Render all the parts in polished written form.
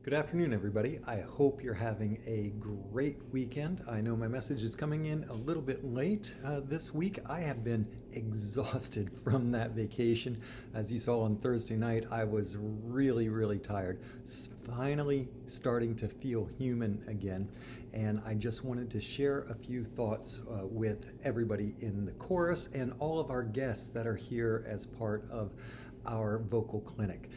Good afternoon, everybody. I hope you're having a great weekend. I know my message is coming in a little bit late this week. I have been exhausted from that vacation. As you saw on Thursday night, I was really tired. Finally starting to feel human again. And I just wanted to share a few thoughts with everybody in the chorus and all of our guests that are here as part of our vocal clinic.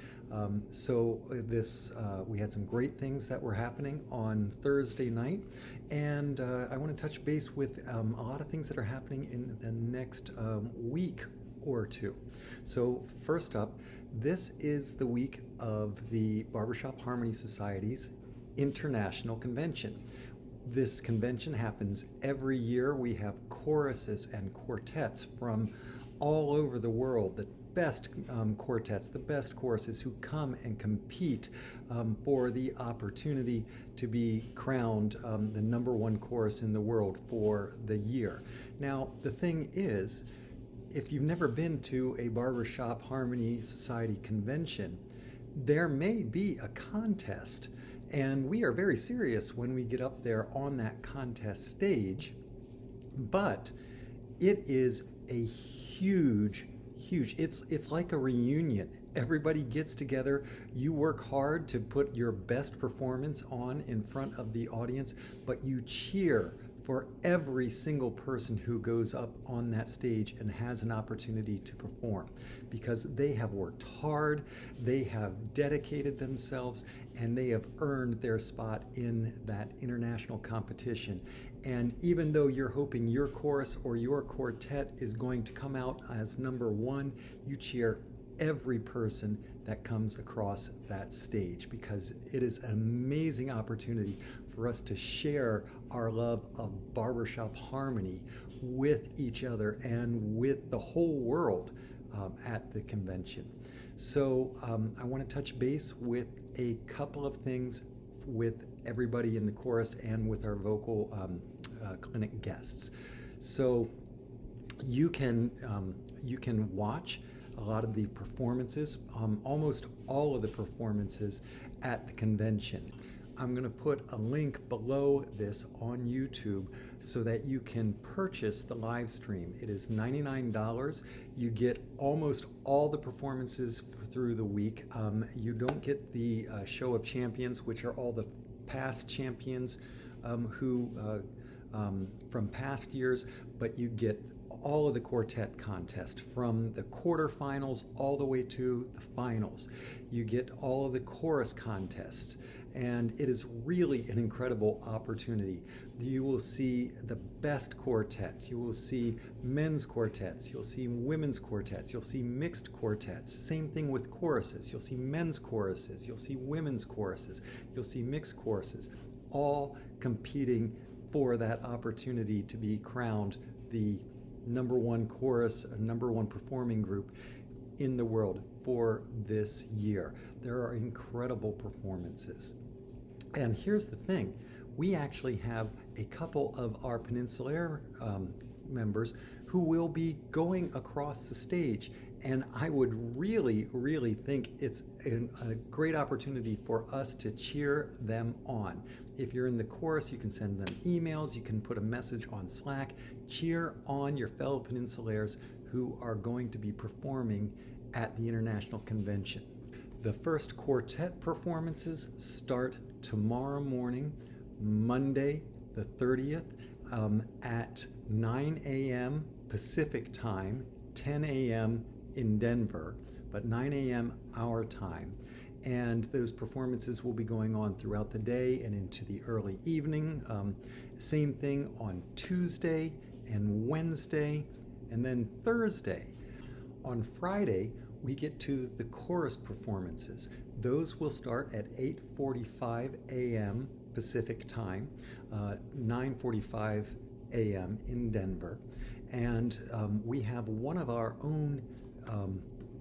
We had some great things that were happening on Thursday night, and I want to touch base with a lot of things that are happening in the next week or two. So first up, this is the week of the Barbershop Harmony Society's International Convention. This convention happens every year. We have choruses and quartets from all over the world, the best quartets, the best choruses who come and compete for the opportunity to be crowned the #1 chorus in the world for the year. Now, the thing is, if you've never been to a Barbershop Harmony Society convention, there may be a contest, and we are very serious when we get up there on that contest stage, but it is a huge, it's like a reunion. Everybody gets together, you work hard to put your best performance on in front of the audience, but you cheer for every single person who goes up on that stage and has an opportunity to perform, because they have worked hard, they have dedicated themselves, and they have earned their spot in that international competition. And even though you're hoping your chorus or your quartet is going to come out as #1, you cheer every person that comes across that stage, because it is an amazing opportunity for us to share our love of barbershop harmony with each other and with the whole world at the convention. So I want to touch base with a couple of things with everybody in the chorus and with our vocal clinic guests. So you can watch a lot of the performances, almost all of the performances at the convention. I'm going to put a link below this on YouTube so that you can purchase the live stream. It is $99. You get almost all the performances through the week. You don't get the Show of Champions, which are all the past champions who from past years, but you get all of the quartet contest from the quarterfinals all the way to the finals. You get all of the chorus contests, and it is really an incredible opportunity. You will see the best quartets, you will see men's quartets, you'll see women's quartets, you'll see mixed quartets. Same thing with choruses. You'll see men's choruses, you'll see women's choruses, you'll see mixed choruses, all competing for that opportunity to be crowned the #1 chorus, #1 performing group in the world for this year. There are incredible performances. And here's the thing, we actually have a couple of our Peninsulaire members who will be going across the stage, and I would really think it's a great opportunity for us to cheer them on. If you're in the chorus, you can send them emails, you can put a message on Slack. Cheer on your fellow Peninsulaires who are going to be performing at the International Convention. The first quartet performances start tomorrow morning, Monday the 30th, at 9 a.m. Pacific time, 10 a.m. in Denver, but 9 a.m. our time. And those performances will be going on throughout the day and into the early evening. Same thing on Tuesday and Wednesday, and then Thursday. On Friday, we get to the chorus performances. Those will start at 8:45 a.m. Pacific time, 9:45 a.m. in Denver. And we have one of our own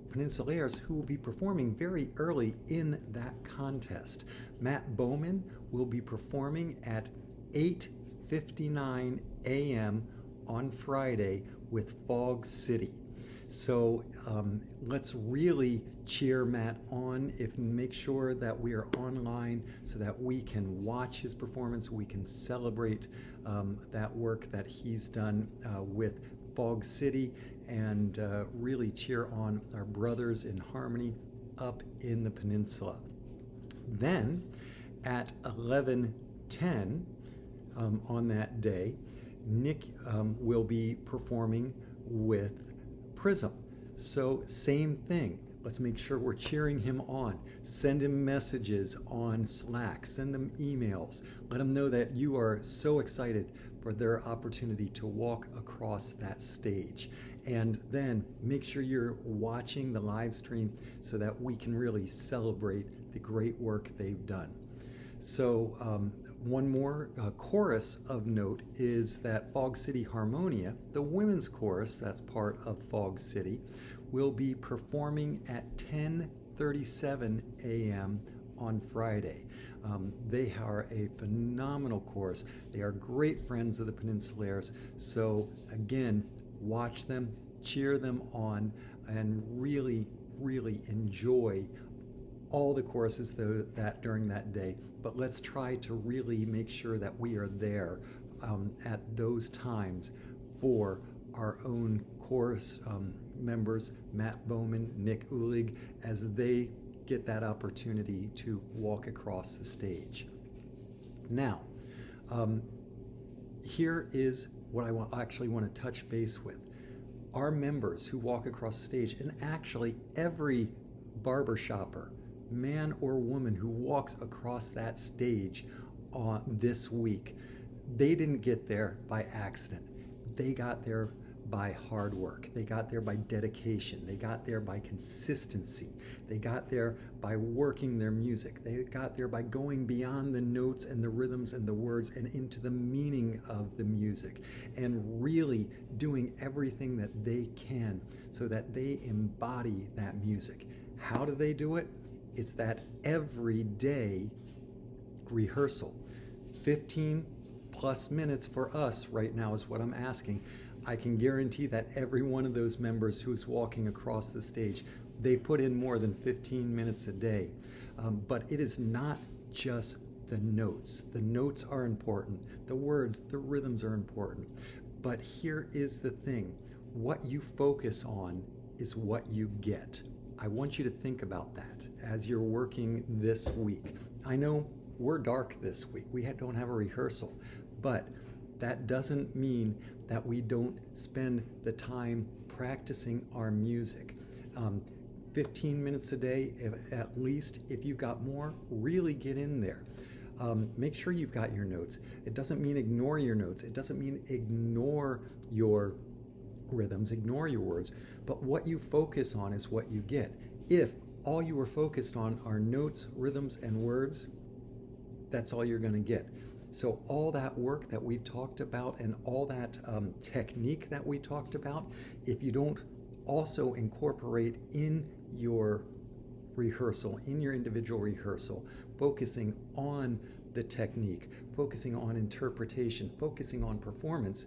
Peninsulaires who will be performing very early in that contest. Matt Boman will be performing at 8:59 a.m. on Friday with Fog City. So let's really cheer Matt on. Make sure that we are online so that we can watch his performance. We can celebrate that work that he's done with Fog City, and really cheer on our brothers in Harmony up in the peninsula. Then at 11:10 on that day, Nick will be performing with Prism. So same thing. Let's make sure we're cheering him on. Send him messages on Slack. Send them emails. Let him know that you are so excited for their opportunity to walk across that stage. And then make sure you're watching the live stream so that we can really celebrate the great work they've done. So one more chorus of note is that Fog City Harmonia, the women's chorus that's part of Fog City, will be performing at 10:37 a.m. on Friday. They are a phenomenal chorus. They are great friends of the Peninsulaires. So again, watch them, cheer them on, and really, really enjoy all the choruses that during that day. But let's try to really make sure that we are there at those times for our own chorus members, Matt Boman, Nick Uhlig, as they get that opportunity to walk across the stage. Now, here is what I actually want to touch base with. Our members who walk across the stage, and actually every barbershopper, man or woman who walks across that stage on this week, they didn't get there by accident. They got there by hard work. They got there by dedication. They got there by consistency. They got there by working their music. They got there by going beyond the notes and the rhythms and the words and into the meaning of the music, and really doing everything that they can so that they embody that music. How do they do it? It's that everyday rehearsal. 15 plus minutes for us right now is what I'm asking. I can guarantee that every one of those members who's walking across the stage, they put in more than 15 minutes a day. But it is not just the notes. The notes are important. The words, the rhythms are important. But here is the thing. What you focus on is what you get. I want you to think about that as you're working this week. I know we're dark this week. We don't have a rehearsal, but that doesn't mean that we don't spend the time practicing our music. 15 minutes a day, at least. If you've got more, really get in there. Make sure you've got your notes. It doesn't mean ignore your notes. It doesn't mean ignore your rhythms, ignore your words, but what you focus on is what you get. If all you were focused on are notes, rhythms, and words, that's all you're going to get. So all that work that we've talked about and all that technique that we talked about, if you don't also incorporate in your rehearsal, in your individual rehearsal, focusing on the technique, focusing on interpretation, focusing on performance,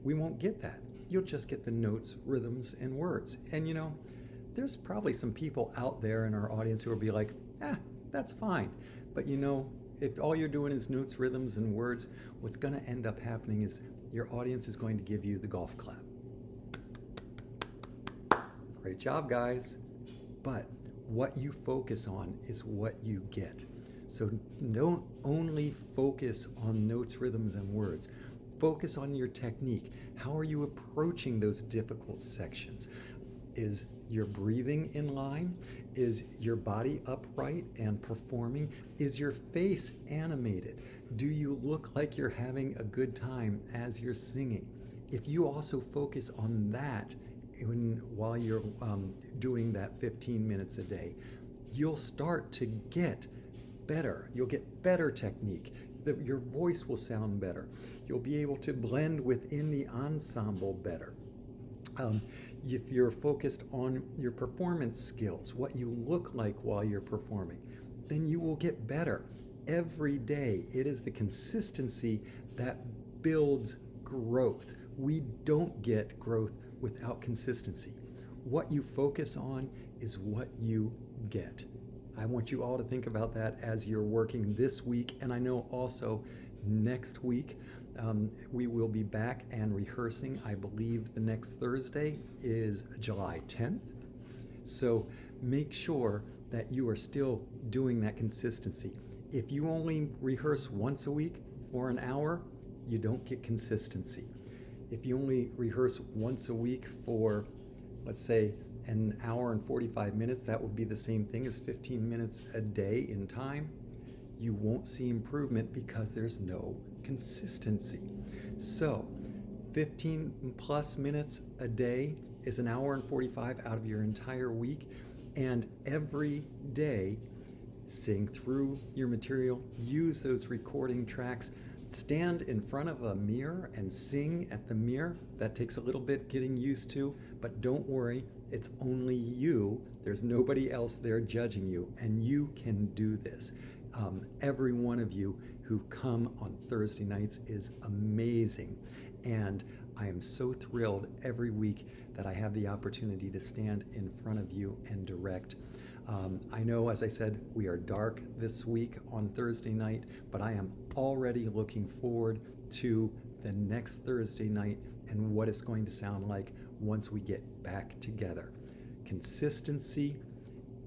we won't get that. You'll just get the notes, rhythms, and words. And you know, there's probably some people out there in our audience who will be like, that's fine. But you know, if all you're doing is notes, rhythms, and words, what's going to end up happening is your audience is going to give you the golf clap. Great job, guys. But what you focus on is what you get. So don't only focus on notes, rhythms, and words. Focus on your technique. How are you approaching those difficult sections? Is your breathing in line? Is your body upright and performing? Is your face animated? Do you look like you're having a good time as you're singing? If you also focus on that while you're doing that 15 minutes a day, you'll start to get better. You'll get better technique. Your voice will sound better. You'll be able to blend within the ensemble better. If you're focused on your performance skills, what you look like while you're performing, then you will get better every day. It is the consistency that builds growth. We don't get growth without consistency. What you focus on is what you get. I want you all to think about that as you're working this week, and I know also next week we will be back and rehearsing. I believe the next Thursday is July 10th. So make sure that you are still doing that consistency. If you only rehearse once a week for an hour, you don't get consistency. If you only rehearse once a week for, let's say, an hour and 45 minutes, that would be the same thing as 15 minutes a day in time. You won't see improvement because there's no consistency. So 15 plus minutes a day is an hour and 45 out of your entire week, and every day sing through your material, use those recording tracks, stand in front of a mirror and sing at the mirror. That takes a little bit getting used to, but don't worry, it's only you. There's nobody else there judging you, and you can do this. Every one of you who come on Thursday nights is amazing, and I am so thrilled every week that I have the opportunity to stand in front of you and direct. I know, as I said, we are dark this week on Thursday night, but I am already looking forward to the next Thursday night and what it's going to sound like once we get back together. Consistency,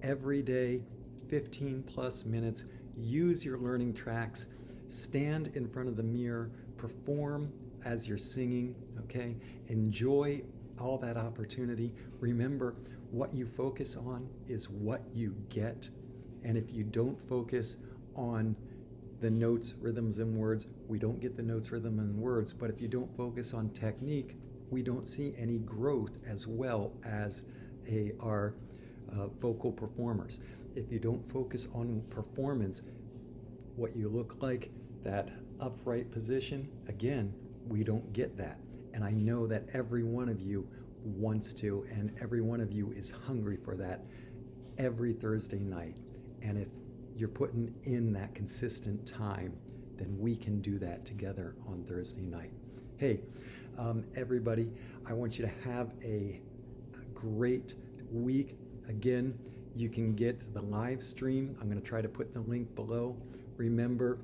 every day, 15 plus minutes. Use your learning tracks, stand in front of the mirror, perform as you're singing, okay? Enjoy all that opportunity. Remember, what you focus on is what you get. And if you don't focus on the notes, rhythms, and words, we don't get the notes, rhythm, and words. But if you don't focus on technique, we don't see any growth as well as our vocal performers. If you don't focus on performance, what you look like, that upright position, again, we don't get that. And I know that every one of you wants to, and every one of you is hungry for that every Thursday night. And if you're putting in that consistent time, then we can do that together on Thursday night. Hey, everybody, I want you to have a great week. Again, you can get the live stream. I'm going to try to put the link below. Remember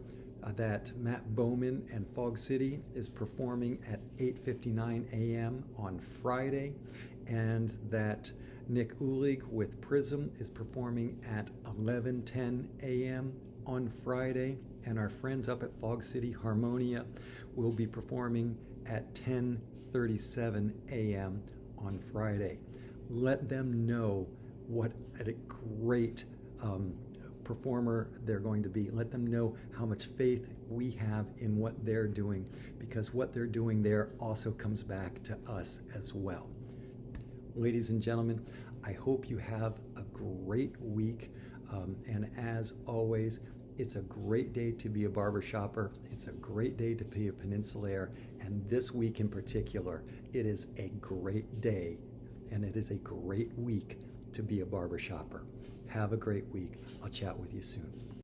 that Matt Boman and Fog City is performing at 8:59 a.m. on Friday, and that Nick Uhlig with Prism is performing at 11:10 a.m. on Friday, and our friends up at Fog City Harmonia will be performing at 10:37 a.m. on Friday. Let them know what a great performer they're going to be. Let them know how much faith we have in what they're doing, because what they're doing there also comes back to us as well. Ladies and gentlemen, I hope you have a great week, and as always, it's a great day to be a barbershopper. It's a great day to be a Peninsulaire, and this week in particular, it is a great day, and it is a great week to be a barbershopper. Have a great week. I'll chat with you soon.